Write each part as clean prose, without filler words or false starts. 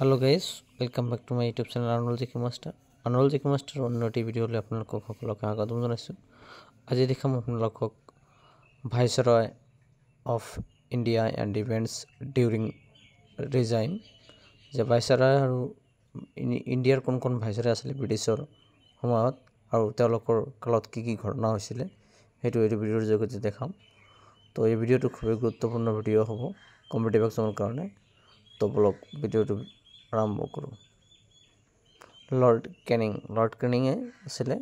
Hello guys, welcome back to my YouTube channel Arnold GK Master. Arnold GK Master অন্যটি video লৈ আপোনালোকক সকলোকে স্বাগতম জনাইছোঁ। আজি দেখাম আপোনালোকক viceroy of India and events during resign যে ভাইসৰয় আৰু ইণ্ডিয়াৰ কোন ভাইসৰয় আছিল ব্ৰিটিছৰ সময়ত আৰু তেওঁলোকৰ কালত কি ঘটনা হৈছিল সেইটো এই ভিডিঅ'ৰ জৰিয়তে দেখাম। তো এই ভিডিঅ'টো খুবই গুৰুত্বপূৰ্ণ ভিডিঅ' হ'ব কম্পিটিটিভ এক্সামৰ কাৰণে। তো ব্লগ ভিডিঅ'টো আৰম্ভ কৰোঁ। লৰ্ড কেনিঙে আছিলে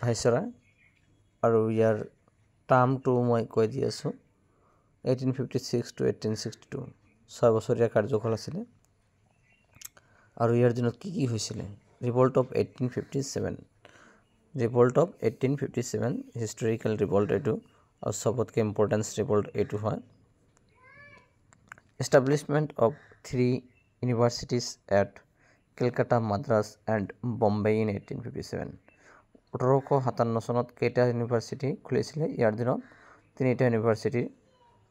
ভাইসৰয় আৰু ইয়াৰ টাৰ্মটো মই কৈ দি আছোঁ 1856 to 1862 6 বছৰীয়া কাৰ্যকাল আছিলে। আৰু ইয়াৰ দিনত কি হৈছিলে ৰিভল্ট অফ 1857 হিষ্টৰিকেল ৰিভল্ট এইটো আৰু সবতকৈ ইম্পৰ্টেন্ট ৰিভল্ট এইটো হয়। Establishment of 3 universities at Calcutta, Madras and Bombay in 1857 1857 চনত কেইটা ইউনিভাৰ্চিটি খুলিছিলে ইয়াৰ দিনত তিনিটা ইউনিভাৰ্চিটি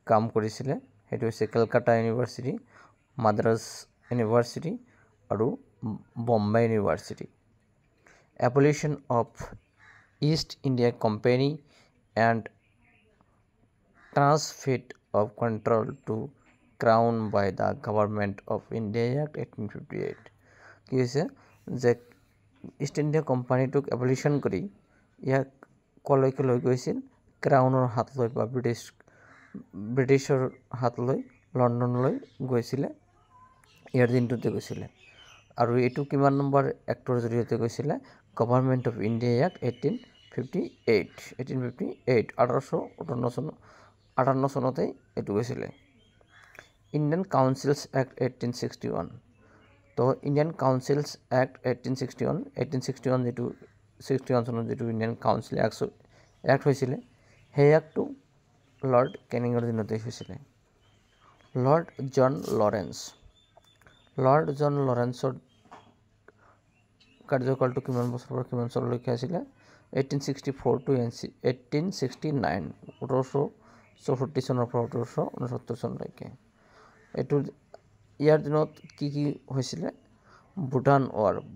কাম কৰিছিলে সেইটো হৈছে কলকাতা ইউনিভাৰ্চিটি, মাদ্ৰাজ ইউনিভাৰ্চিটি আৰু Bombay university. Abolition of East India Company and transfer of control to Crown by the Government of India Act 1858 কি হৈছে যে ইষ্ট ইণ্ডিয়া কোম্পানীটোক এবলিশ্যন কৰি ইয়াক কলৈকে লৈ গৈছিল ক্ৰাউনৰ হাত লৈ বা ব্ৰিটিছৰ হাত লৈ লণ্ডনলৈ গৈছিলে ইয়াৰ দিনটোতে গৈছিলে। আৰু এইটো কিমান নম্বৰ এক্টৰ জৰিয়তে গৈছিলে গভৰ্ণমেণ্ট অফ ইণ্ডিয়া এক্ট 1858 চনতে এইটো গৈছিলে। ইণ্ডিয়ান কাউন্সিলছ এক্ট 1861 তো ইণ্ডিয়ান কাউন্সিলছ এক্ট 1861 যিটো 61 চনত যিটো ইণ্ডিয়ান কাউন্সিল এক্ট হৈছিলে সেই এক্টটো লৰ্ড কেনিঙৰ দিনতে হৈছিলে। লৰ্ড জন লৰেন্সৰ কাৰ্যকালটো কিমান বছৰৰ পৰা কিমান চনলৈকে আছিলে 1864 to 1869 1864 চনৰ পৰা 1869 চনলৈকে। এইটো ইয়াৰ দিনত কি হৈছিলে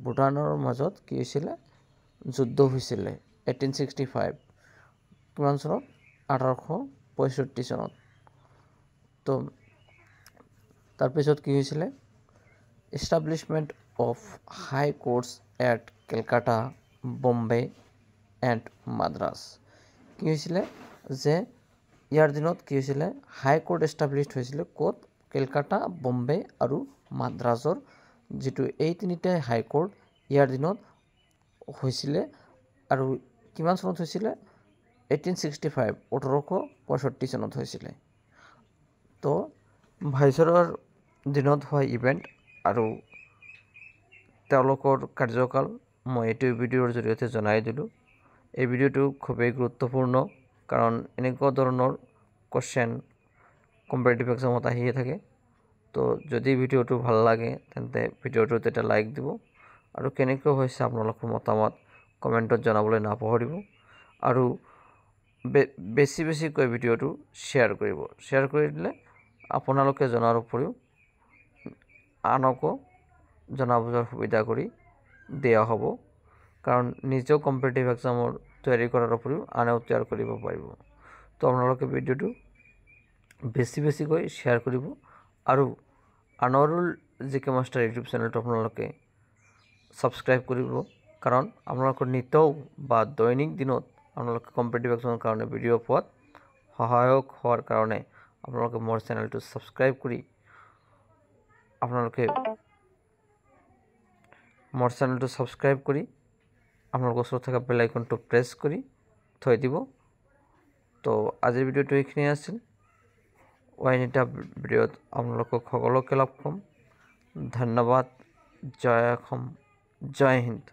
ভূটানৰ মাজত কি হৈছিলে যুদ্ধ হৈছিলে 1865 কিমান চনত 1865 চনত। তো তাৰপিছত কি হৈছিলে establishment of high courts at Calcutta, Bombay and Madras কি হৈছিলে যে ইয়াৰ দিনত কি হৈছিলে হাই কোৰ্ট এষ্টাব্লিছড হৈছিলে ক'ত কেলকাতা, বম্বে আৰু মাদ্ৰাজৰ যিটো এই তিনিটাই হাই কোৰ্ট ইয়াৰ দিনত হৈছিলে আৰু কিমান চনত হৈছিলে 1865 চনত হৈছিলে। তো ভাইসৰয়ৰ দিনত হোৱা ইভেণ্ট আৰু তেওঁলোকৰ কাৰ্যকাল মই এইটো ভিডিঅ'ৰ জৰিয়তে জনাই দিলোঁ। এই ভিডিঅ'টো খুবেই গুৰুত্বপূৰ্ণ কাৰণ এনেকুৱা ধৰণৰ কোৱেশ্চন কম্পিটিটিভ এক্সামত আহিয়ে থাকে। তো যদি ভিডিঅ'টো ভাল লাগে তেন্তে ভিডিঅ'টোত এটা লাইক দিব আৰু কেনেকৈ হৈছে আপোনালোকৰ মতামত কমেণ্টত জনাবলৈ নাপাহৰিব আৰু বেছিকৈ ভিডিঅ'টো শ্বেয়াৰ কৰিব। শ্বেয়াৰ কৰি দিলে আপোনালোকে জনাৰ উপৰিও আনকো জনা বুজাৰ সুবিধা কৰি দিয়া হ'ব কাৰণ নিজেও কম্পিটিটিভ এক্সামৰ তৈয়াৰী কৰাৰ উপৰিও আনেও তৈয়াৰ কৰিব পাৰিব। তো আপোনালোকে ভিডিঅ'টো বেছিকৈ শ্বেয়াৰ কৰিব আৰু আৰ্নল্ড জিকে মাষ্টাৰ ইউটিউব চেনেলটো আপোনালোকে ছাবস্ক্ৰাইব কৰিব কাৰণ আপোনালোকৰ নিতৌ বা দৈনিক দিনত আপোনালোকে কম্পিটিটিভ এক্সামৰ কাৰণে ভিডিঅ' পোৱাত সহায়ক হোৱাৰ কাৰণে আপোনালোকে মোৰ চেনেলটো ছাবস্ক্ৰাইব কৰি আপোনালোকৰ ওচৰত থকা বেল আইকনটো প্ৰেছ কৰি থৈ দিব। তো আজিৰ ভিডিঅ'টো এইখিনিয়ে আছিল। অইন এটা ভিডিঅ'ত আপোনালোকক সকলোকে লগ পাম। ধন্যবাদ। জয় অসম, জয় হিন্দ।